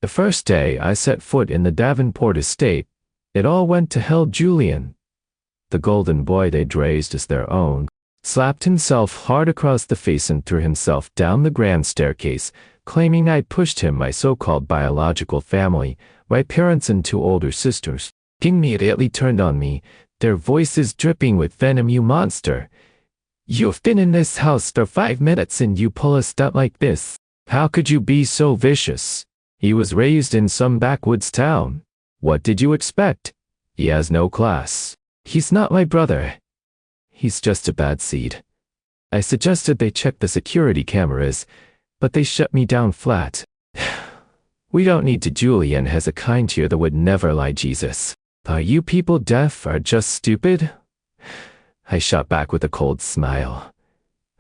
The first day I set foot in the Davenport estate, it all went to hell. Julian, the golden boy they'd raised as their own, slapped himself hard across the face and threw himself down the grand staircase, claiming I'd pushed him. My so-called biological family, my parents and 2 older sisters, immediately turned on me, their voices dripping with venom. You monster! You've been in this house for 5 minutes and you pull a stunt like this. How could you be so vicious? He was raised in some backwoods town. What did you expect? He has no class. He's not my brother. He's just a bad seed. I suggested they check the security cameras, but they shut me down flat. We don't need to. Julian has a kind ear that would never lie. Jesus. Are you people deaf or just stupid? I shot back with a cold smile.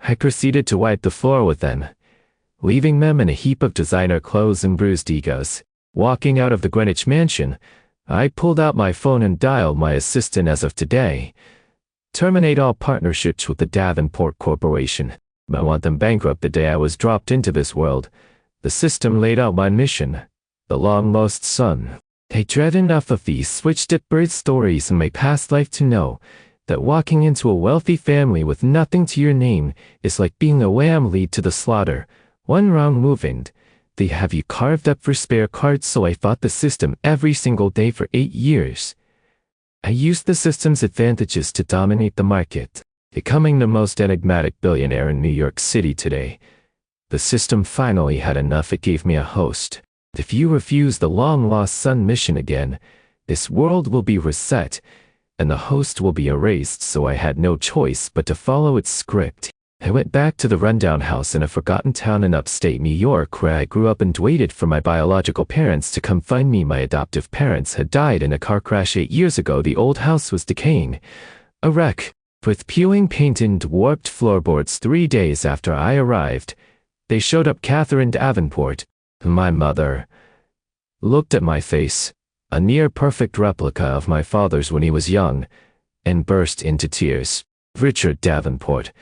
I proceeded to wipe the floor with them, leaving them in a heap of designer clothes and bruised egos. Walking out of the Greenwich mansion, I pulled out my phone and dialed my assistant. As of today, terminate all partnerships with the Davenport Corporation. I want them bankrupt. The day I was dropped into this world, the system laid out my mission, the long-lost son. I dread enough of these switched-up bird stories in my past life to know that walking into a wealthy family with nothing to your name is like being a lamb led to the slaughter. One wrong move and they have you carved up for spare cards. So I fought the system every single day for 8 years. I used the system's advantages to dominate the market, becoming the most enigmatic billionaire in New York City today. The system finally had enough. It gave me a host. If you refuse the long-lost son mission again, this world will be reset, and the host will be erased. So I had no choice but to follow its script. I went back to the rundown house in a forgotten town in upstate New York where I grew up and waited for my biological parents to come find me. My adoptive parents had died in a car crash 8 years ago. The old house was decaying, a wreck, with peeling paint and warped floorboards. 3 days after I arrived, they showed up. Catherine Davenport, my mother, looked at my face, a near-perfect replica of my father's when he was young, and burst into tears. Richard Davenport,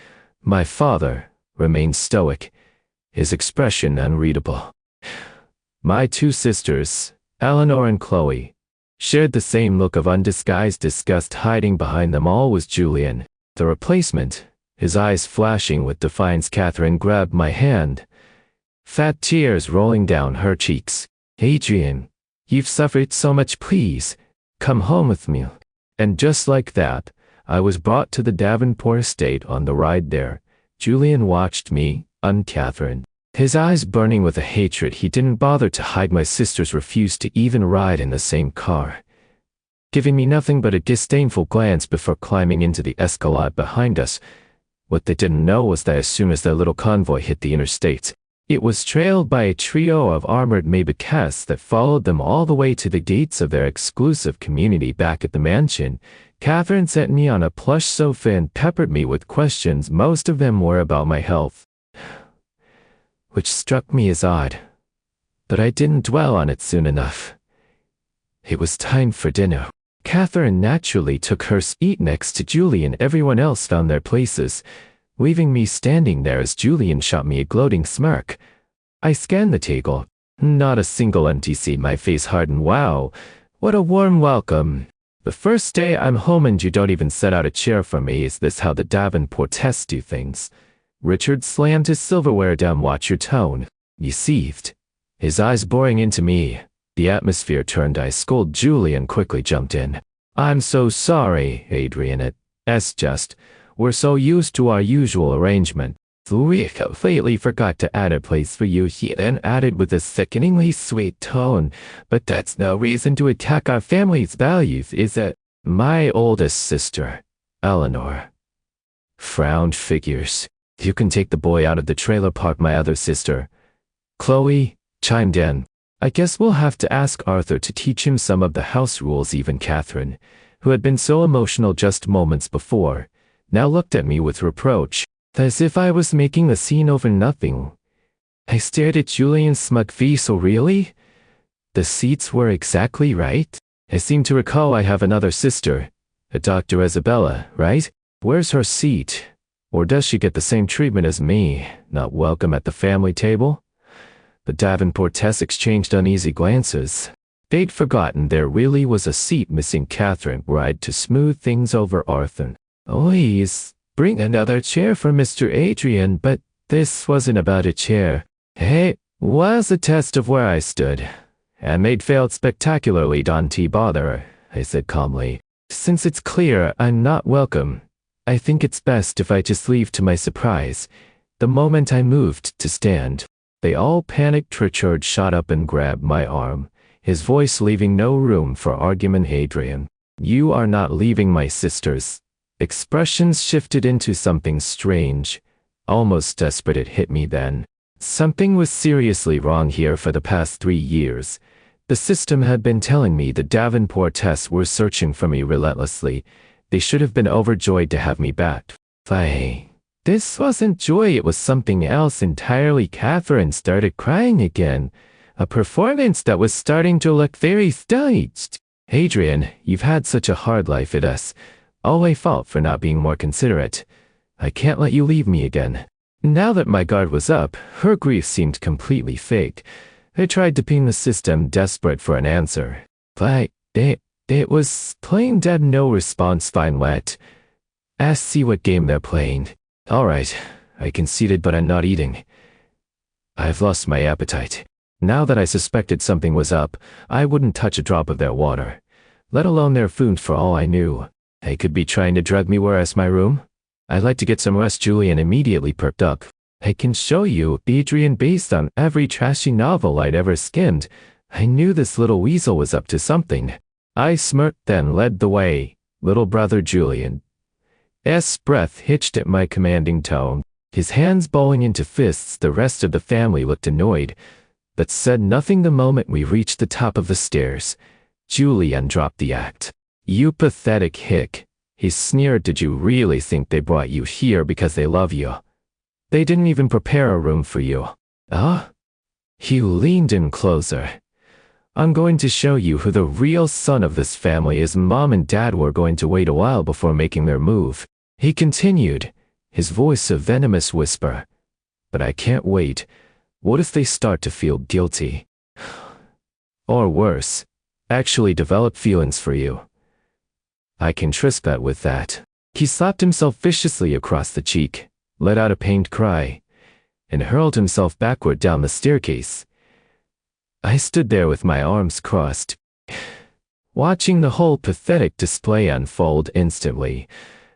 my father, remained stoic, his expression unreadable. My 2 sisters, Eleanor and Chloe, shared the same look of undisguised disgust. Hiding behind them all was Julian, the replacement, his eyes flashing with defiance. Catherine grabbed my hand, fat tears rolling down her cheeks. Adrian, you've suffered so much. Please, come home with me. And just like that, I was brought to the Davenport estate. On the ride there, Julian watched me, Catherine, his eyes burning with a hatred he didn't bother to hide. My sisters refused to even ride in the same car, giving me nothing but a disdainful glance before climbing into the Escalade behind us. What they didn't know was that as soon as their little convoy hit the interstate, it was trailed by a trio of armored Maybachs that followed them all the way to the gates of their exclusive community. Back at the mansion, Catherine sat me on a plush sofa and peppered me with questions. Most of them were about my health, which struck me as odd, but I didn't dwell on it soon enough. It was time for dinner. Catherine naturally took her seat next to Julian. Everyone else found their places, leaving me standing there as Julian shot me a gloating smirk. I scanned the table. Not a single empty seat. My face hardened. Wow, what a warm welcome. The first day I'm home and you don't even set out a chair for me. Is this how the Davenports do things? Richard slammed his silverware down. Watch your tone. He seethed, his eyes boring into me. The atmosphere turned. I scolded. Julian quickly jumped in. I'm so sorry, Adrian. It's just, we're so used to our usual arrangement. We completely forgot to add a place for you. He then added with a sickeningly sweet tone. But that's no reason to attack our family's values, is it? My oldest sister, Eleanor, frowned. Figures. You can take the boy out of the trailer park. My other sister, Chloe, chimed in. I guess we'll have to ask Arthur to teach him some of the house rules. Even Catherine, who had been so emotional just moments before, now looked at me with reproach, as if I was making a scene over nothing. I stared at Julian's smug face. So really? The seats were exactly right? I seem to recall I have another sister, a Dr. Isabella, right? Where's her seat? Or does she get the same treatment as me, not welcome at the family table? The Davenports exchanged uneasy glances. They'd forgotten there really was a seat missing. Catherine tried to smooth things over Arthur. Please, bring another chair for Mr. Adrian, but this wasn't about a chair. It was a test of where I stood, and they'd failed spectacularly. Don't bother, I said calmly. Since it's clear I'm not welcome, I think it's best if I just leave. To my surprise, the moment I moved to stand, they all panicked. Richard shot up and grabbed my arm, his voice leaving no room for argument. Adrian, you are not leaving. My sister's expressions shifted into something strange, almost desperate. It hit me then. Something was seriously wrong here. For the past 3 years, the system had been telling me the Davenports were searching for me relentlessly. They should have been overjoyed to have me back. This wasn't joy, it was something else entirely. Catherine started crying again, a performance that was starting to look very staged. Adrian, you've had such a hard life at us. All my fault for not being more considerate. I can't let you leave me again. Now that my guard was up, her grief seemed completely fake. I tried to ping the system, desperate for an answer. It was plain dead. No response. Fine, let us see what game they're playing. All right, I conceded, but I'm not eating. I've lost my appetite. Now that I suspected something was up, I wouldn't touch a drop of their water, let alone their food. For all I knew, they could be trying to drug me. Where's my room? I'd like to get some rest. Julian immediately perked up. I can show you, Adrian. Based on every trashy novel I'd ever skimmed, I knew this little weasel was up to something. I smirked, then led the way. Little brother Julian's breath hitched at my commanding tone, his hands bowing into fists. The rest of the family looked annoyed, but said nothing. The moment we reached the top of the stairs, Julian dropped the act. You pathetic hick, he sneered. Did you really think they brought you here because they love you? They didn't even prepare a room for you. He leaned in closer. I'm going to show you who the real son of this family is. Mom and Dad were going to wait a while before making their move. He continued, his voice a venomous whisper. But I can't wait. What if they start to feel guilty? Or worse, actually develop feelings for you? I can trust that with that. He slapped himself viciously across the cheek, let out a pained cry, and hurled himself backward down the staircase. I stood there with my arms crossed, watching the whole pathetic display unfold. Instantly,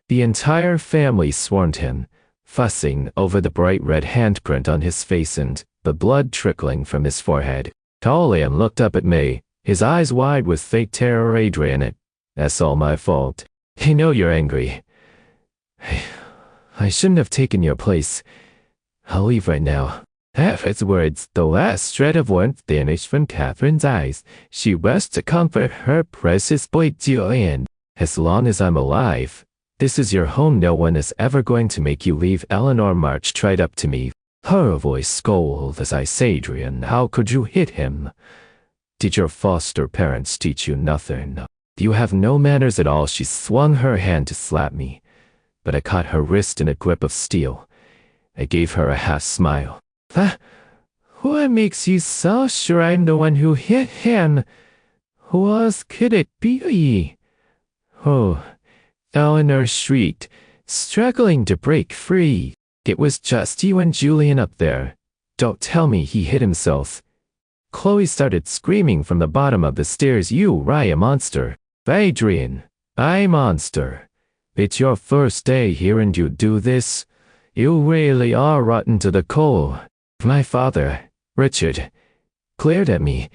the entire family swarmed him, fussing over the bright red handprint on his face and the blood trickling from his forehead. Julian looked up at me, his eyes wide with fake terror. Adrian, that's all my fault. I know you're angry. I shouldn't have taken your place. I'll leave right now. Afterwards, the last shred of warmth vanished from Catherine's eyes. She rushed to comfort her precious boy Julian. As long as I'm alive, this is your home. No one is ever going to make you leave. Eleanor marched right up to me, her voice scolded as I said, Adrian, how could you hit him? Did your foster parents teach you nothing? You have no manners at all. She swung her hand to slap me, but I caught her wrist in a grip of steel. I gave her a half smile. What makes you so sure I'm the one who hit him? Who else could it be? Oh, Eleanor shrieked, struggling to break free. It was just you and Julian up there. Don't tell me he hit himself. Chloe started screaming from the bottom of the stairs. You Rye monster. Adrian, I monster. It's your first day here and you do this? You really are rotten to the core. My father, Richard, glared at me,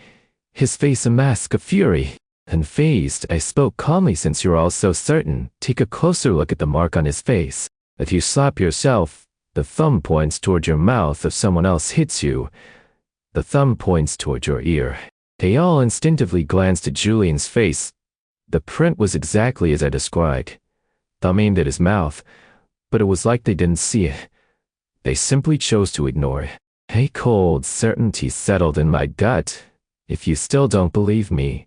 his face a mask of fury. Unfazed, I spoke calmly. Since you're all so certain, take a closer look at the mark on his face. If you slap yourself, the thumb points toward your mouth. If someone else hits you, the thumb points toward your ear. They all instinctively glanced at Julian's face. The print was exactly as I described. Thumb aimed at his mouth, but it was like they didn't see it. They simply chose to ignore it. A cold certainty settled in my gut. If you still don't believe me,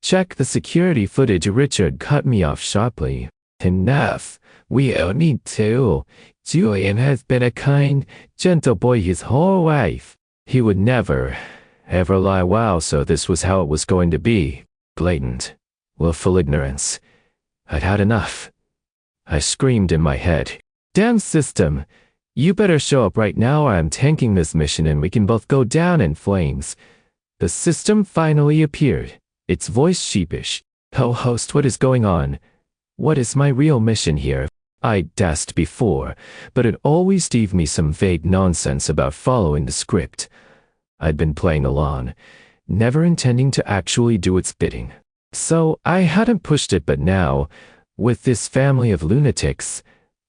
check the security footage. Richard cut me off sharply. Enough. We don't need to. Julian has been a kind, gentle boy his whole life. He would never, ever lie. Wow, so this was how it was going to be. Blatant, willful ignorance. I'd had enough. I screamed in my head. Damn system! You better show up right now or I'm tanking this mission and we can both go down in flames. The system finally appeared, its voice sheepish. Oh host, what is going on? What is my real mission here? I'd asked before, but it always gave me some vague nonsense about following the script. I'd been playing along, never intending to actually do its bidding. So I hadn't pushed it, but now, with this family of lunatics,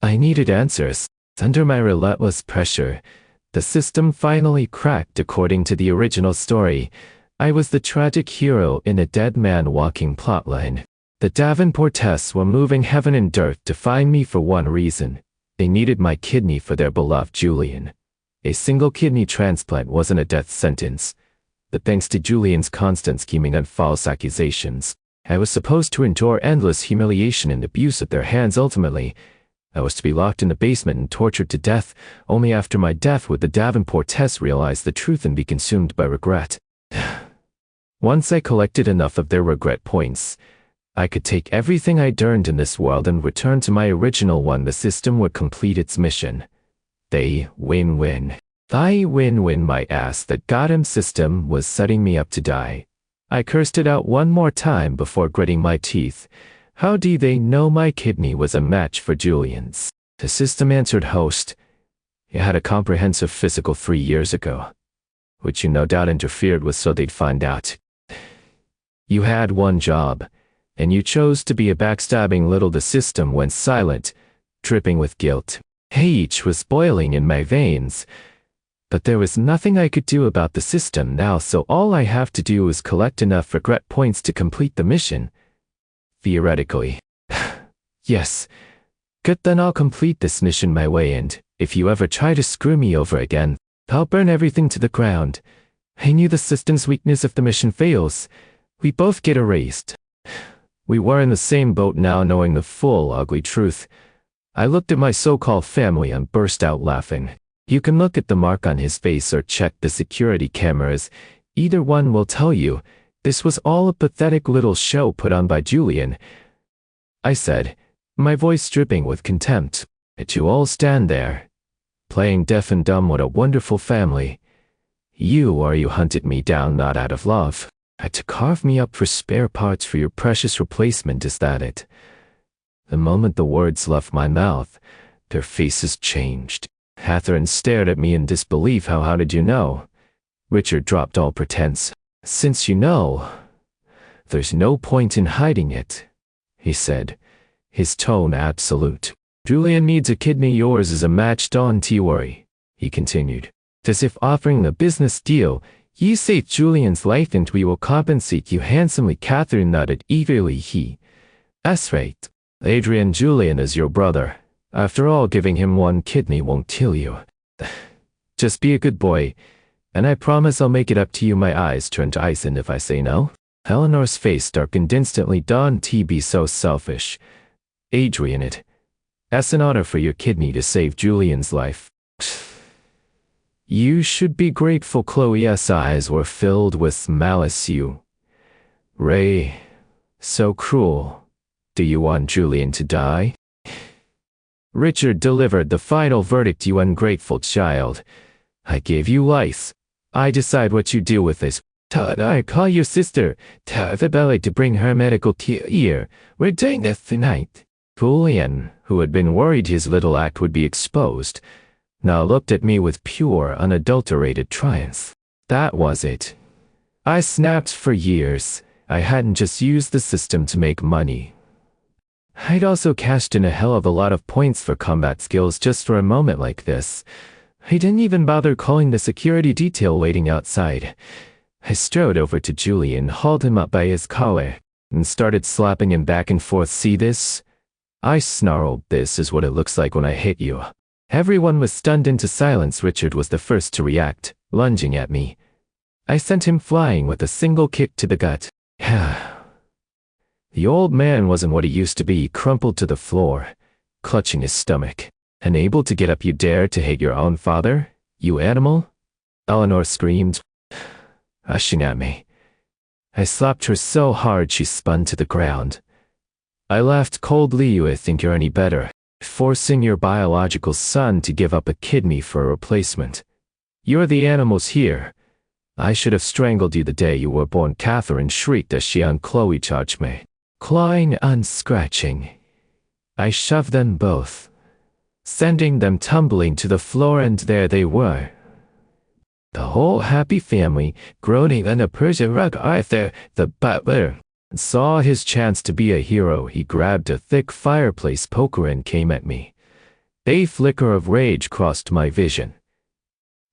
I needed answers. Under my relentless pressure, the system finally cracked. According to the original story, I was the tragic hero in a dead man walking plotline. The Davenportes were moving heaven and dirt to find me for one reason. They needed my kidney for their beloved Julian. A single kidney transplant wasn't a death sentence, but thanks to Julian's constant scheming and false accusations, I was supposed to endure endless humiliation and abuse at their hands. Ultimately, I was to be locked in the basement and tortured to death. Only after my death would the Davenportes realize the truth and be consumed by regret. Once I collected enough of their regret points, I could take everything I'd earned in this world and return to my original one. The system would complete its mission. They win-win. I win-win my ass. That goddamn system was setting me up to die. I cursed it out one more time before gritting my teeth. How do they know my kidney was a match for Julian's? The system answered, host. You had a comprehensive physical 3 years ago, which you no doubt interfered with so they'd find out. You had one job, and you chose to be a backstabbing little. The system went silent, dripping with guilt. Hate was boiling in my veins. But there was nothing I could do about the system now, so all I have to do is collect enough regret points to complete the mission. Theoretically. Yes. Good, then I'll complete this mission my way, and if you ever try to screw me over again, I'll burn everything to the ground. I knew the system's weakness. If the mission fails, we both get erased. We were in the same boat now, knowing the full, ugly truth. I looked at my so-called family and burst out laughing. You can look at the mark on his face or check the security cameras. Either one will tell you, this was all a pathetic little show put on by Julian. I said, my voice dripping with contempt. Yet you all stand there, playing deaf and dumb. What a wonderful family. You hunted me down not out of love. Had to carve me up for spare parts for your precious replacement, is that it? The moment the words left my mouth, their faces changed. Catherine stared at me in disbelief. How did you know? Richard dropped all pretense. Since you know, there's no point in hiding it, he said, his tone absolute. Julian needs a kidney. Yours is a match. Don't worry, he continued, as if offering a business deal. You save Julian's life and we will compensate you handsomely. Catherine nodded eagerly. That's right. Adrian, Julian is your brother. After all, giving him one kidney won't kill you. Just be a good boy, and I promise I'll make it up to you. My eyes turn to ice, and if I say no? Eleanor's face darkened instantly. Don't be so selfish. Adrian, it's an honor for your kidney to save Julian's life. You should be grateful. Chloe's eyes were filled with malice. You, Ray, so cruel. Do you want Julian to die? Richard delivered the final verdict. You ungrateful child. I gave you life. I decide what you do with this. I call your sister. Tell the ballet to bring her medical team here. We're doing this tonight. Julian, who had been worried his little act would be exposed, now looked at me with pure, unadulterated triumph. That was it. I snapped. For years, I hadn't just used the system to make money. I'd also cashed in a hell of a lot of points for combat skills just for a moment like this. I didn't even bother calling the security detail waiting outside. I strode over to Julian, hauled him up by his collar, and started slapping him back and forth. See this? I snarled. This is what it looks like when I hit you. Everyone was stunned into silence. Richard was the first to react, lunging at me. I sent him flying with a single kick to the gut. The old man wasn't what he used to be. He crumpled to the floor, clutching his stomach. Unable to get up. You dare to hate your own father, you animal? Eleanor screamed, rushing at me. I slapped her so hard she spun to the ground. I laughed coldly. You think you're any better, forcing your biological son to give up a kidney for a replacement. You're the animals here. I should have strangled you the day you were born, Catherine shrieked as she and Chloe charged me. Clawing and scratching, I shoved them both, sending them tumbling to the floor, and there they were. The whole happy family, groaning on a Persian rug. Arthur, the butler, saw his chance to be a hero. He grabbed a thick fireplace poker and came at me. A flicker of rage crossed my vision.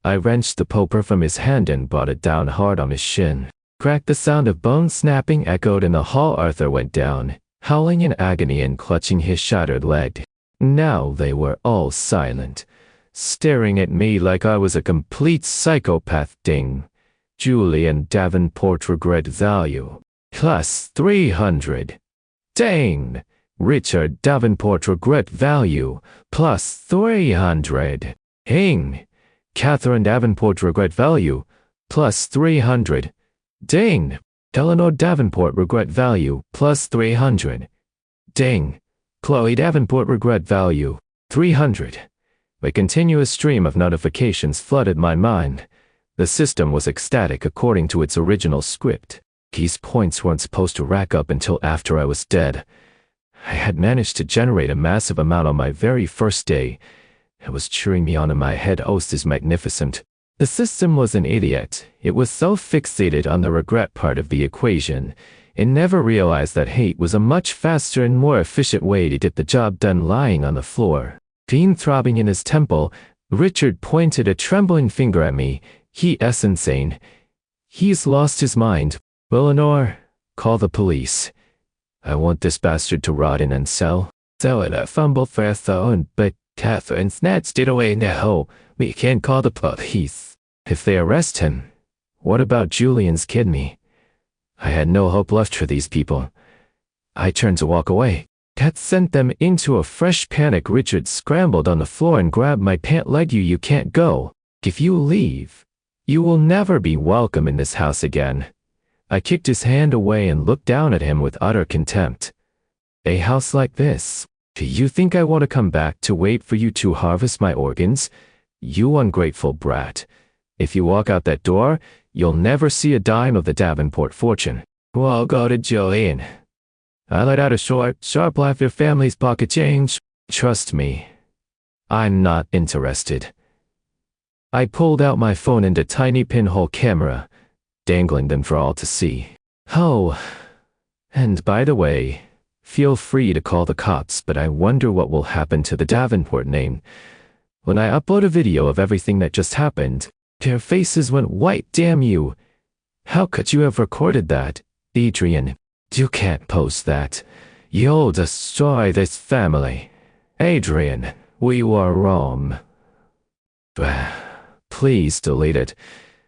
I wrenched the poker from his hand and brought it down hard on his shin. Crack! The sound of bone snapping echoed in the hall. Arthur went down, howling in agony and clutching his shattered leg. Now they were all silent, staring at me like I was a complete psychopath. Ding. Julian Davenport regret value plus 300. Dang. Richard Davenport regret value plus 300. Hing. Catherine Davenport regret value plus 300. Ding. Eleanor Davenport regret value plus 300. Ding. Chloe Davenport regret value 300. A continuous stream of notifications flooded my mind. The system was ecstatic according to its original script. These points weren't supposed to rack up until after I was dead. I had managed to generate a massive amount on my very first day. It was cheering me on in my head. Oh, this is magnificent. The system was an idiot. It was so fixated on the regret part of the equation, it never realized that hate was a much faster and more efficient way to get the job done. Lying on the floor, pain throbbing in his temple, Richard pointed a trembling finger at me. He's insane. He's lost his mind. Eleanor, call the police. I want this bastard to rot in a cell. Eleanor fumbled for a phone, but Catherine snatched it away. No, we can't call the police. If they arrest him, what about Julian's kidney? I had no hope left for these people. I turned to walk away. That sent them into a fresh panic. Richard scrambled on the floor and grabbed my pant leg. You can't go. If you leave, you will never be welcome in this house again. I kicked his hand away and looked down at him with utter contempt. A house like this? Do you think I want to come back to wait for you to harvest my organs? You ungrateful brat. If you walk out that door, you'll never see a dime of the Davenport fortune. Well, go to Julian. I let out a short, sharp laugh. Your family's pocket change. Trust me, I'm not interested. I pulled out my phone and a tiny pinhole camera, dangling them for all to see. Oh, and by the way, feel free to call the cops, but I wonder what will happen to the Davenport name. When I upload a video of everything that just happened, their faces went white. Damn you. How could you have recorded that, Adrian? You can't post that. You'll destroy this family. Adrian, we were wrong. Please delete it.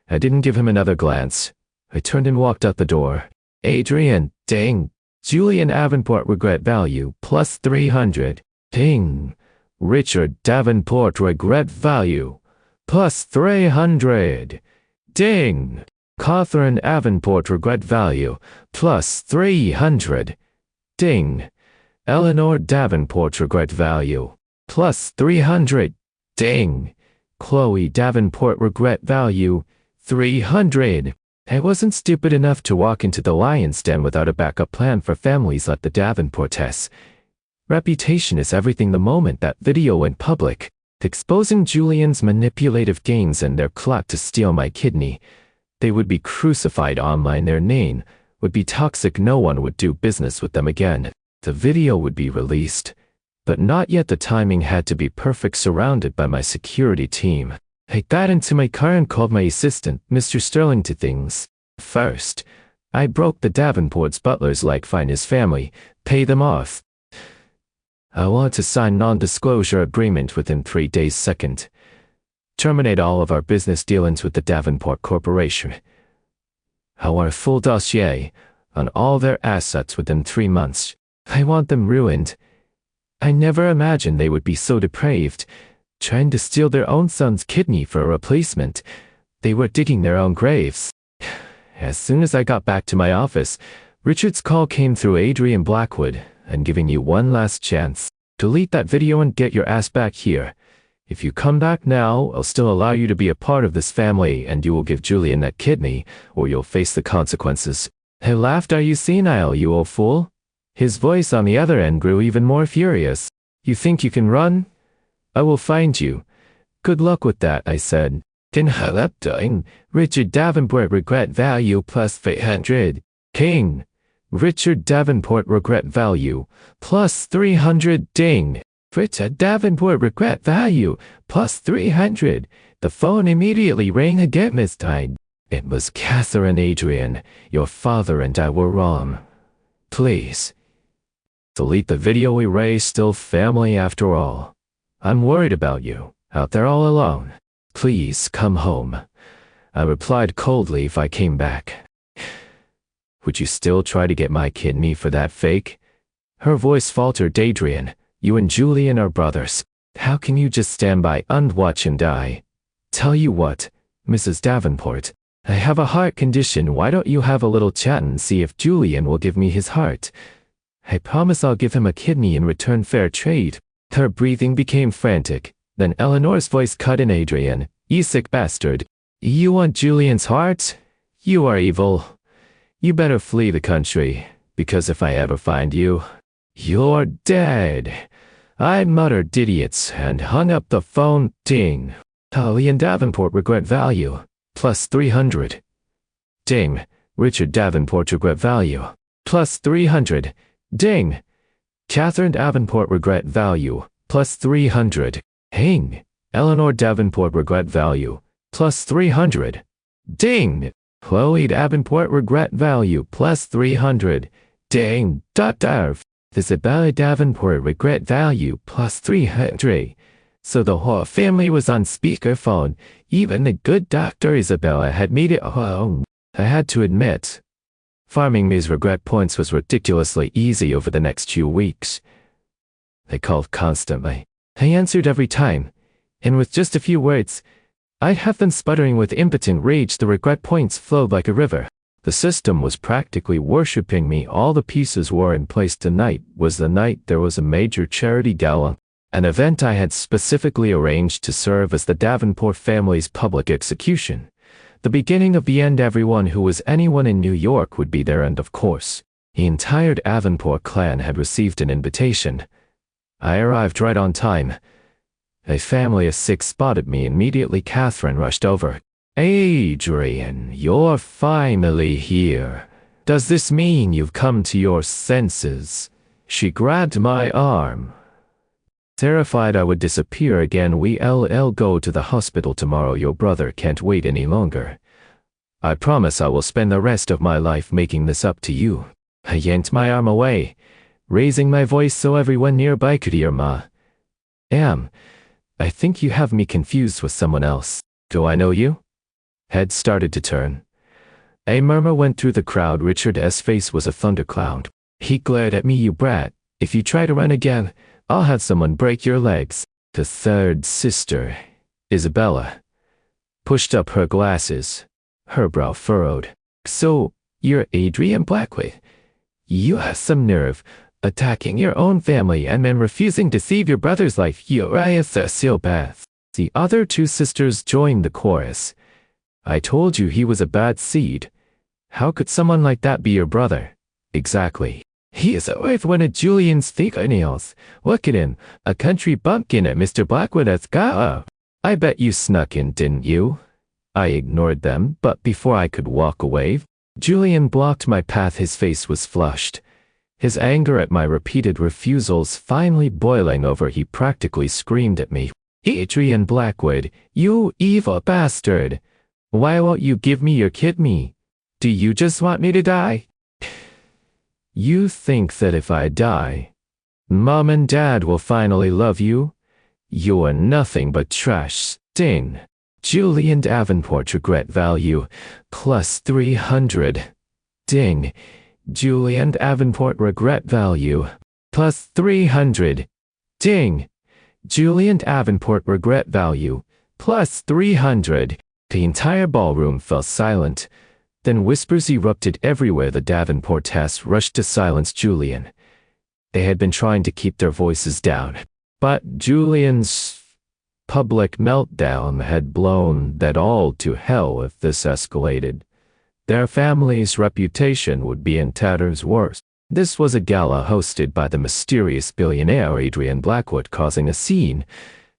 I didn't give him another glance. I turned and walked out the door. Adrian, ding. Julian Davenport regret value plus 300. Ding. Richard Davenport regret value plus 300. Ding. Catherine Davenport regret value plus 300. Ding. Eleanor Davenport regret value plus 300. Ding. Chloe Davenport regret value 300. I wasn't stupid enough to walk into the lion's den without a backup plan for families like the Davenports. Reputation is everything. The moment that video went public, exposing Julian's manipulative gains and their plot to steal my kidney, they would be crucified online. Their name would be toxic. No one would do business with them again. The video would be released, but not yet. The timing had to be perfect. Surrounded by my security team, I got into my car and called my assistant, Mr. Sterling, to things. First, I broke the Davenport's butler's leg. Find his family, pay them off. I want to sign non-disclosure agreement within 3 days. Second, terminate all of our business dealings with the Davenport Corporation. I want a full dossier on all their assets within 3 months. I want them ruined. I never imagined they would be so depraved, trying to steal their own son's kidney for a replacement. They were digging their own graves. As soon as I got back to my office, Richard's call came through Adrian Blackwood, and giving you one last chance. Delete that video and get your ass back here. If you come back now, I'll still allow you to be a part of this family and you will give Julian that kidney, or you'll face the consequences. He laughed. Are you senile, you old fool? His voice on the other end grew even more furious. You think you can run? I will find you. Good luck with that, I said. Doing Richard Davenport regret value plus 300. King. Richard Davenport regret value plus 300. Ding. Richard Davenport regret value plus 300. The phone immediately rang again this time. It was Catherine. Adrian, your father and I were wrong. Please. Delete the video. Erase. Still family after all. I'm worried about you, out there all alone. Please come home. I replied coldly. If I came back, would you still try to get my kidney for that fake? Her voice faltered. Adrian, you and Julian are brothers. How can you just stand by and watch him die? Tell you what, Mrs. Davenport, I have a heart condition. Why don't you have a little chat and see if Julian will give me his heart? I promise I'll give him a kidney in return. Fair trade. Her breathing became frantic. Then Eleanor's voice cut in. Adrian, you sick bastard. You want Julian's heart? You are evil. You better flee the country, because if I ever find you, you're dead. I muttered idiots and hung up the phone. Ding. Julian Davenport regret value plus 300. Ding. Richard Davenport regret value plus 300. Ding. Catherine Davenport regret value plus 300. Ding. Eleanor Davenport regret value plus 300. Ding. Chloe Davenport regret value plus 300. Ding. Isabella Davenport regret value plus 300. So the whole family was on speakerphone. Even the good Dr. Isabella had made it home. I had to admit, farming these regret points was ridiculously easy over the next few weeks. They called constantly. I answered every time, and with just a few words, I'd have them sputtering with impotent rage. The regret points flowed like a river. The system was practically worshipping me. All the pieces were in place. Tonight was the night there was a major charity gala, an event I had specifically arranged to serve as the Davenport family's public execution. The beginning of the end. Everyone who was anyone in New York would be there, and of course, the entire Davenport clan had received an invitation. I arrived right on time. A family of 6 spotted me immediately. Catherine rushed over. Adrian, you're finally here. Does this mean you've come to your senses? She grabbed my arm. Terrified I would disappear again. We'll go to the hospital tomorrow. Your brother can't wait any longer. I promise I will spend the rest of my life making this up to you. I yanked my arm away, raising my voice so everyone nearby could hear. Ma. I think you have me confused with someone else. Do I know you? Head started to turn. A murmur went through the crowd. Richard's face was a thundercloud. He glared at me. You brat. If you try to run again, I'll have someone break your legs. The third sister, Isabella, pushed up her glasses, her brow furrowed. So, you're Adrian Blackwood. You have some nerve, attacking your own family and then refusing to save your brother's life. You're a sociopath. The other 2 sisters joined the chorus. I told you he was a bad seed. How could someone like that be your brother? Exactly. He is worth one of Julian's fingernails. Look at him, a country bumpkin at Mr. Blackwood has got. I bet you snuck in, didn't you? I ignored them, but before I could walk away, Julian blocked my path. His face was flushed. His anger at my repeated refusals finally boiling over. He practically screamed at me. Adrian Blackwood, you evil bastard! Why won't you give me your kidney? Do you just want me to die? You think that if I die, Mom and Dad will finally love you? You are nothing but trash. Ding. Julian Davenport regret value plus 300. Ding. Julian Davenport regret value plus 300. Ding. Julian Davenport regret value plus 300. The entire ballroom fell silent. Then whispers erupted everywhere. The Davenports rushed to silence Julian. They had been trying to keep their voices down, but Julian's public meltdown had blown that all to hell. If this escalated, their family's reputation would be in tatters. Worse, this was a gala hosted by the mysterious billionaire Adrian Blackwood, causing a scene.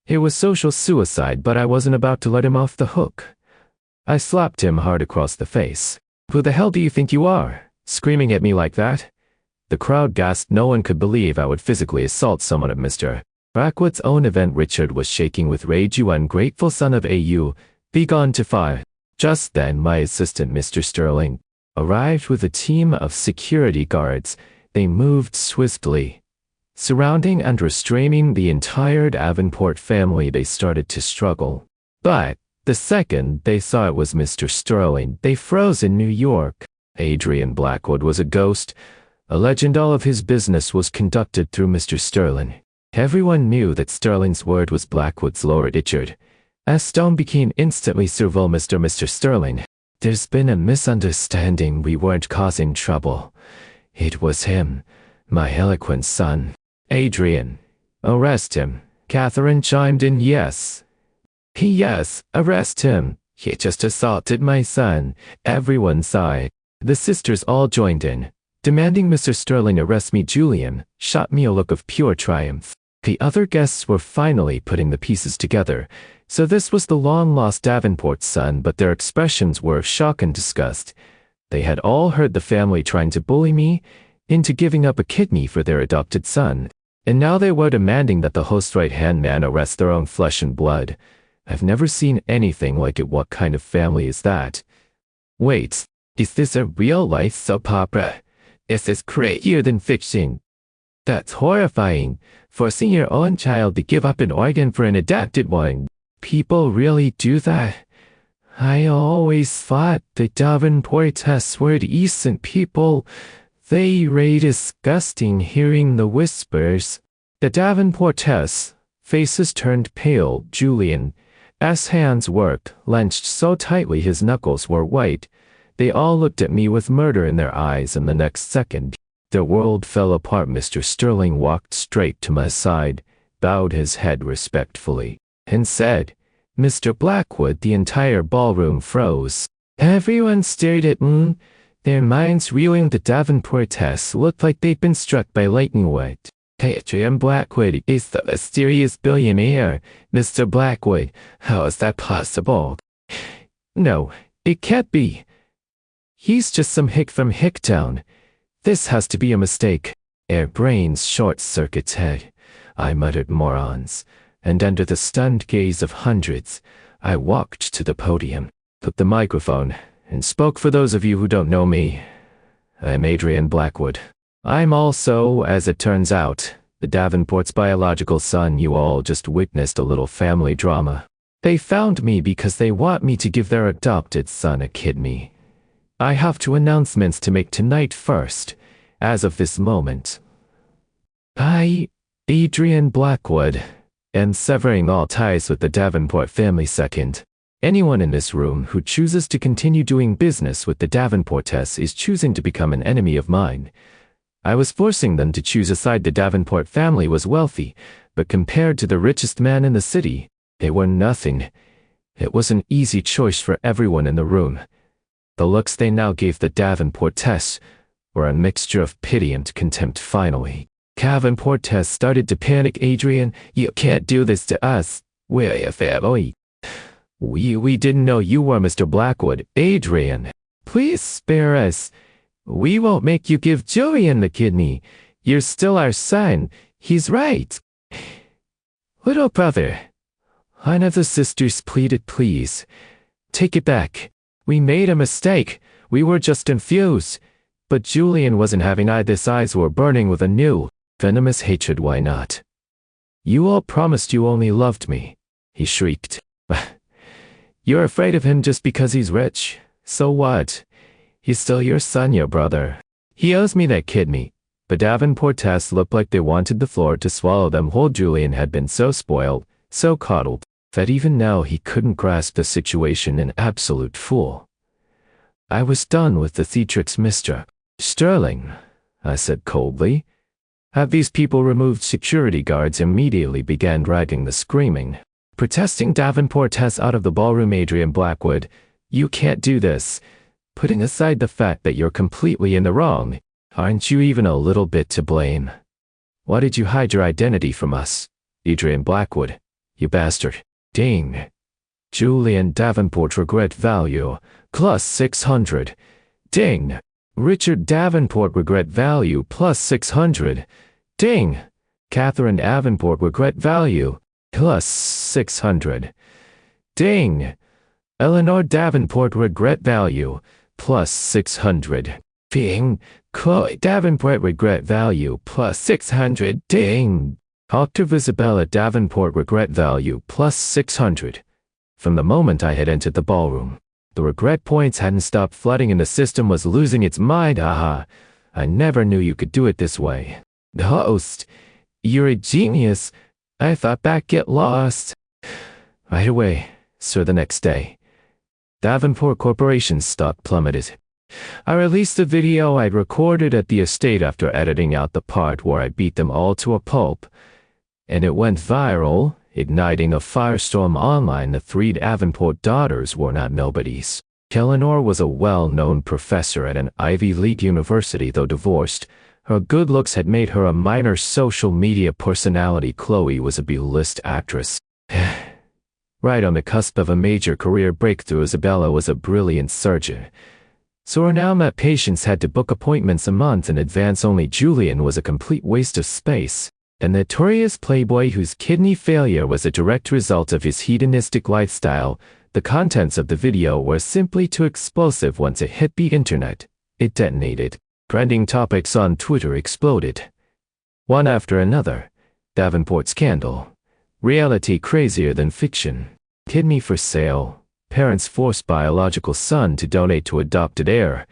It was social suicide, but I wasn't about to let him off the hook. I slapped him hard across the face. "Who the hell do you think you are, screaming at me like that?" The crowd gasped. No one could believe I would physically assault someone at Mr. Blackwood's own event. Richard was shaking with rage. "You ungrateful son of a, be gone to fire." Just then, my assistant, Mr. Sterling, arrived with a team of security guards. They moved swiftly, surrounding and restraining the entire Davenport family. They started to struggle, but the second they saw it was Mr. Sterling, they froze. In New York, Adrian Blackwood was a ghost, a legend. All of his business was conducted through Mr. Sterling. Everyone knew that Sterling's word was Blackwood's law. Richard as Stone became instantly servile. Mr. Sterling, there's been a misunderstanding. We weren't causing trouble. It was him, my eloquent son. Adrian, arrest him. Catherine chimed in. Yes, arrest him. He just assaulted my son. Everyone sighed. The sisters all joined in, demanding Mr. Sterling arrest me. Julian shot me a look of pure triumph. The other guests were finally putting the pieces together. So this was the long-lost Davenport son, but their expressions were of shock and disgust. They had all heard the family trying to bully me into giving up a kidney for their adopted son, and now they were demanding that the host's right-hand man arrest their own flesh and blood. I've never seen anything like it. What kind of family is that? Wait, is this a real-life soap opera? This is crazier than fiction. That's horrifying, forcing your own child to give up an organ for an adopted one. People really do that? I always thought the Davenports were decent people. They were disgusting. Hearing the whispers, the Davenports' faces turned pale. Julian's hands worked, clenched so tightly his knuckles were white. They all looked at me with murder in their eyes, and the next second, the world fell apart. Mr. Sterling walked straight to my side, bowed his head respectfully, and said, "Mr. Blackwood." The entire ballroom froze. Everyone stared at me, their minds reeling. The Davenports looked like they'd been struck by lightning. What? Adrian Blackwood is the mysterious billionaire. Mr. Blackwood, how is that possible? No, it can't be. He's just some hick from Hicktown. This has to be a mistake. Our brains short-circuited. I muttered, "Morons." And under the stunned gaze of hundreds, I walked to the podium, took the microphone, and spoke. "For those of you who don't know me, I'm Adrian Blackwood. I'm also, as it turns out, the Davenports' biological son. You all just witnessed a little family drama. They found me because they want me to give their adopted son a kidney. I have two announcements to make tonight. First, as of this moment, I, Adrian Blackwood, am severing all ties with the Davenport family. Second, anyone in this room who chooses to continue doing business with the Davenports is choosing to become an enemy of mine. I was forcing them to choose a side. The Davenport family was wealthy, but compared to the richest man in the city, they were nothing. It was an easy choice for everyone in the room. The looks they now gave the Davenports were a mixture of pity and contempt. Finally, Davenports started to panic. "Adrian, you can't do this to us. We're a family. We didn't know you were Mr. Blackwood. Adrian, please spare us. We won't make you give Julian the kidney. You're still our son. He's right." "Little brother," one of the sisters pleaded, "please, take it back. We made a mistake. We were just confused." But Julian wasn't having it. His eyes were burning with a new, venomous hatred. "Why not? You all promised you only loved me," he shrieked. "You're afraid of him just because he's rich. So what? He's still your son, your brother. He owes me that kidney." The Davenports looked like they wanted the floor to swallow them whole. Julian had been so spoiled, so coddled. that even now he couldn't grasp the situation, an absolute fool. I was done with the theatrics, Mr. Sterling, I said coldly. Have these people removed security guards immediately began dragging the screaming, protesting Davenport Tess out of the ballroom. Adrian Blackwood, you can't do this. Putting aside the fact that you're completely in the wrong, aren't you even a little bit to blame? Why did you hide your identity from us? Adrian Blackwood, you bastard. Ding. Julian Davenport regret value, plus 600. Ding. Richard Davenport regret value, plus 600. Ding. Catherine Davenport regret value, plus 600. Ding. Eleanor Davenport regret value, plus 600. Ding. Chloe Davenport regret value, plus 600. Ding. Octave Isabella Davenport regret value, plus 600. From the moment I had entered the ballroom, the regret points hadn't stopped flooding and the system was losing its mind. Haha. I never knew you could do it this way. The host, you're a genius. I thought back, get lost. Right away, sir. The next day, Davenport Corporation's stock plummeted. I released a video I'd recorded at the estate after editing out the part where I beat them all to a pulp, and it went viral, igniting a firestorm online. The three Davenport daughters were not nobodies. Eleanor was a well-known professor at an Ivy League university. Though divorced, her good looks had made her a minor social media personality. Chloe was a B-list actress. Right on the cusp of a major career breakthrough. Isabella was a brilliant surgeon, so her now-met patients had to book appointments a month in advance. Only Julian was a complete waste of space. A notorious playboy whose kidney failure was a direct result of his hedonistic lifestyle. The contents of the video were simply too explosive. Once it hit the internet, it detonated. Trending topics on Twitter exploded, one after another. Davenport scandal. Reality crazier than fiction. Kidney for sale. Parents force biological son to donate to adopted heir.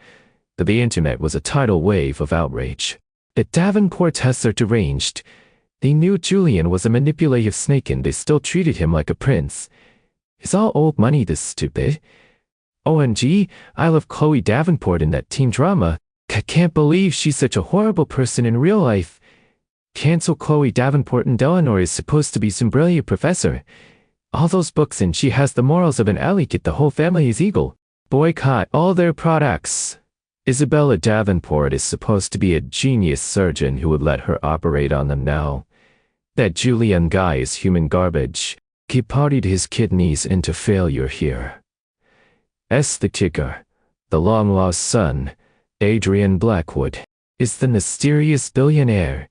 The internet was a tidal wave of outrage. The Davenport tests are deranged. They knew Julian was a manipulative snake and they still treated him like a prince. Is all old money this stupid? OMG, I love Chloe Davenport in that teen drama. I can't believe she's such a horrible person in real life. Cancel Chloe Davenport, and Eleanor is supposed to be some brilliant professor. All those books and she has the morals of an alley cat. The whole family is evil. Boycott all their products. Isabella Davenport is supposed to be a genius surgeon who would let her operate on them now. That Julian guy is human garbage. He partied his kidneys into failure here. The kicker, the long-lost son, Adrian Blackwood, is the mysterious billionaire.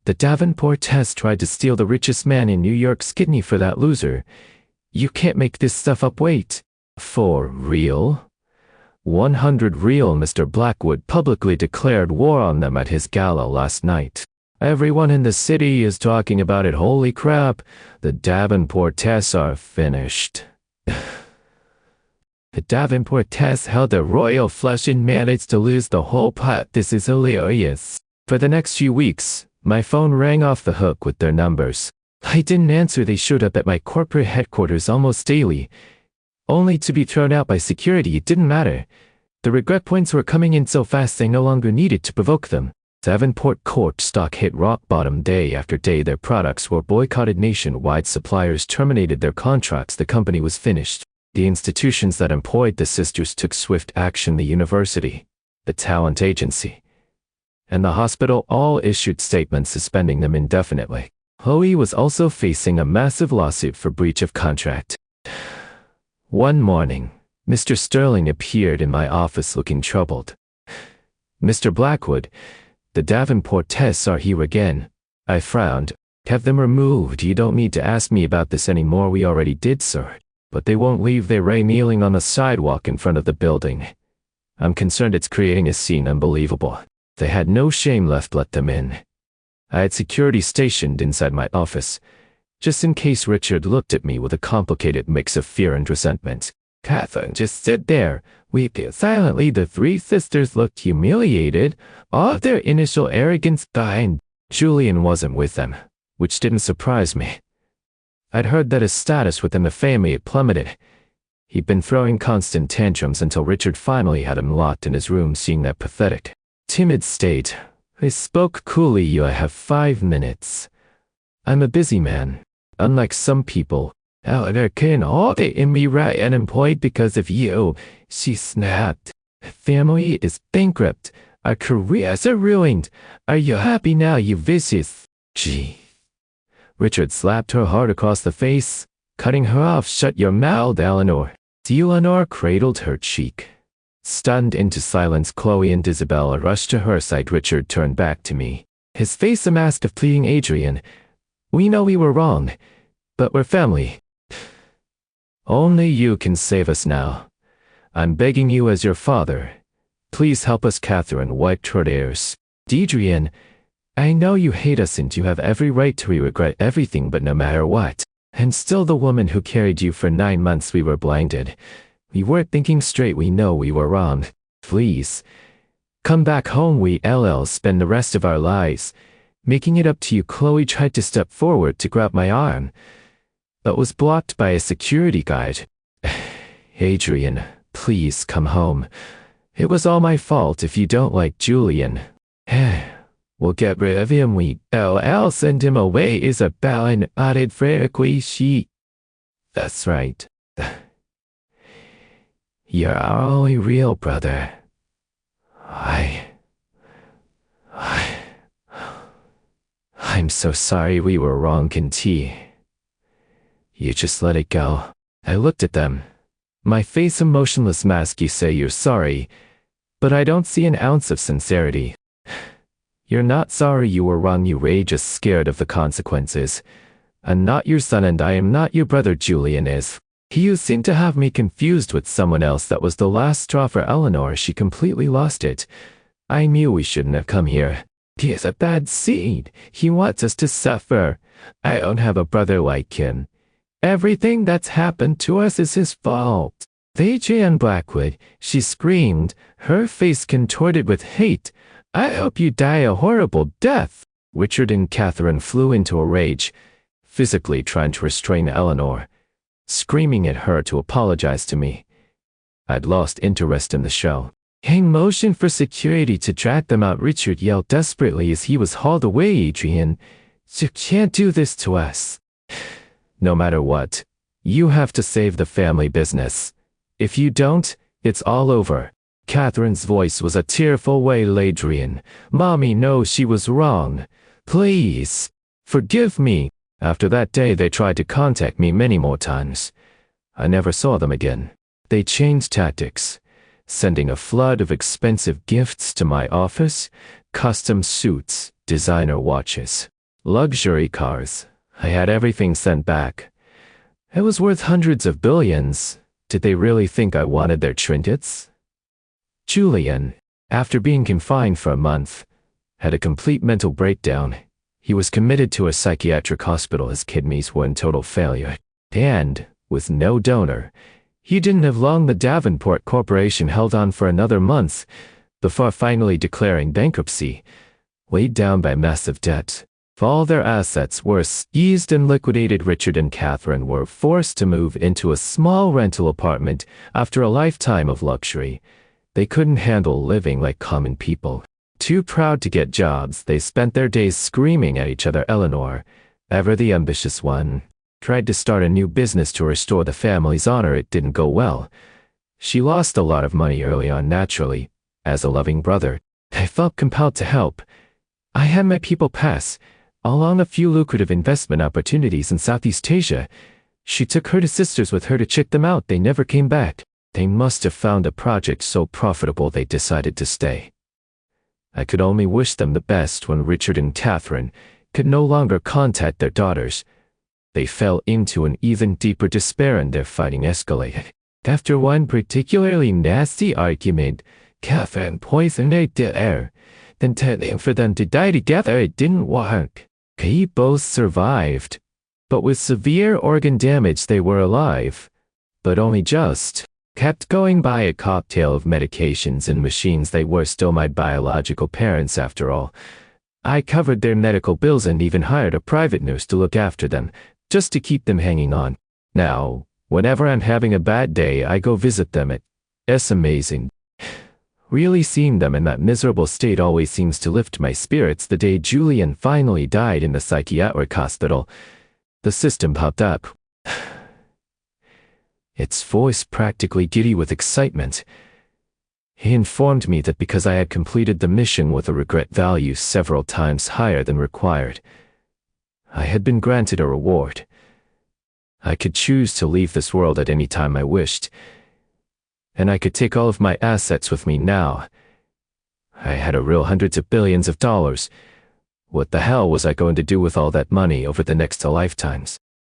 The Davenport test tried to steal the richest man in New York's kidney for that loser. You can't make this stuff up. Wait. For real? 100 real. Mr. Blackwood publicly declared war on them at his gala last night. Everyone in the city is talking about it. Holy crap, the Davenport tests are finished. The Davenport tests held a royal flush and managed to lose the whole pot. This is hilarious. For the next few weeks, my phone rang off the hook with their numbers. I didn't answer. They showed up at my corporate headquarters almost daily, only to be thrown out by security. It didn't matter. The regret points were coming in so fast I no longer needed to provoke them. Davenport Court stock hit rock bottom day after day. Their products were boycotted nationwide. Suppliers terminated their contracts. The company was finished. The institutions that employed the sisters took swift action. The university, the talent agency, and the hospital all issued statements suspending them indefinitely. Chloe was also facing a massive lawsuit for breach of contract. One morning, Mr. Sterling appeared in my office looking troubled. Mr. Blackwood, the Davenport tests are here again. I frowned. Have them removed. You don't need to ask me about this anymore. We already did, sir. But they won't leave their Ray kneeling on the sidewalk in front of the building. I'm concerned it's creating a scene. Unbelievable. They had no shame left. Let them in. I had security stationed inside my office, just in case. Richard looked at me with a complicated mix of fear and resentment. Catherine just stood there, weeping silently. The three sisters looked humiliated, all of their initial arrogance gone. Julian wasn't with them, which didn't surprise me. I'd heard that his status within the family had plummeted. He'd been throwing constant tantrums until Richard finally had him locked in his room, seeing that pathetic, timid state. I spoke coolly. "You have 5 minutes. I'm a busy man. Unlike some people, Eleanor can hold in me right unemployed because of you," she snapped. "Family is bankrupt. Our careers are ruined. Are you happy now, you vicious?" Gee. Richard slapped her hard across the face, cutting her off. "Shut your mouth, Eleanor." Eleanor cradled her cheek. Stunned into silence, Chloe and Isabella rushed to her side. Richard turned back to me, his face a mask of pleading. "Adrian, we know we were wrong, but we're family. Only you can save us now. I'm begging you as your father. Please help us." Catherine wiped her tears. "Adrian, I know you hate us and you have every right to regret everything, but no matter what, I'm still the woman who carried you for 9 months. We were blinded. We weren't thinking straight. We know we were wrong. Please, come back home. We'll spend the rest of our lives making it up to you." Chloe tried to step forward to grab my arm, but was blocked by a security guard. "Adrian, please come home. It was all my fault. If you don't like Julian, we'll get rid of him. We'll send him away." Isabella nodded frantically. "That's right. You're our only real brother. I'm so sorry. We were wrong, Kinty. You just let it go." I looked at them, my face a motionless mask. "You say you're sorry, but I don't see an ounce of sincerity. You're not sorry you were wrong. You were just scared of the consequences. I'm not your son and I am not your brother. Julian is. You seem to have me confused with someone else. That was the last straw for Eleanor. She completely lost it. I knew we shouldn't have come here. He is a bad seed. He wants us to suffer. I don't have a brother like him. Everything that's happened to us is his fault." "Adrian Blackwood," she screamed, her face contorted with hate. "I hope you die a horrible death." Richard and Catherine flew into a rage, physically trying to restrain Eleanor, screaming at her to apologize to me. I'd lost interest in the show. I motioned for security to drag them out. Richard yelled desperately as he was hauled away. "Adrian, you can't do this to us. No matter what, you have to save the family business. If you don't, it's all over." Catherine's voice was a tearful wail. "Adrian, Mommy knows she was wrong. Please, forgive me." After that day, they tried to contact me many more times. I never saw them again. They changed tactics, sending a flood of expensive gifts to my office: custom suits, designer watches, luxury cars. I had everything sent back. It was worth hundreds of billions. Did they really think I wanted their trinkets? Julian, after being confined for a month, had a complete mental breakdown. He was committed to a psychiatric hospital. His kidneys were in total failure. And, with no donor, he didn't have long. The Davenport Corporation held on for another month before finally declaring bankruptcy, weighed down by massive debt. All their assets were seized and liquidated. Richard and Catherine were forced to move into a small rental apartment after a lifetime of luxury. They couldn't handle living like common people. Too proud to get jobs, they spent their days screaming at each other. Eleanor, ever the ambitious one, tried to start a new business to restore the family's honor. It didn't go well. She lost a lot of money early on. Naturally, as a loving brother, I felt compelled to help. I had my people pass along a few lucrative investment opportunities in Southeast Asia. She took her two sisters with her to check them out. They never came back. They must have found a project so profitable they decided to stay. I could only wish them the best when Richard and Catherine could no longer contact their daughters. They fell into an even deeper despair and their fighting escalated. After one particularly nasty argument, Catherine poisoned their air, then telling for them to die together. It didn't work. They both survived, but with severe organ damage. They were alive, but only just. Kept going by a cocktail of medications and machines. They were still my biological parents after all. I covered their medical bills and even hired a private nurse to look after them. just to keep them hanging on. Now, whenever I'm having a bad day, I go visit them. It's amazing. Really seeing them in that miserable state always seems to lift my spirits. The day Julian finally died in the psychiatric hospital, the system popped up. Its voice practically giddy with excitement. He informed me that because I had completed the mission with a regret value several times higher than required, I had been granted a reward. I could choose to leave this world at any time I wished, and I could take all of my assets with me now. I had a real hundreds of billions of dollars. What the hell was I going to do with all that money over the next 2 lifetimes?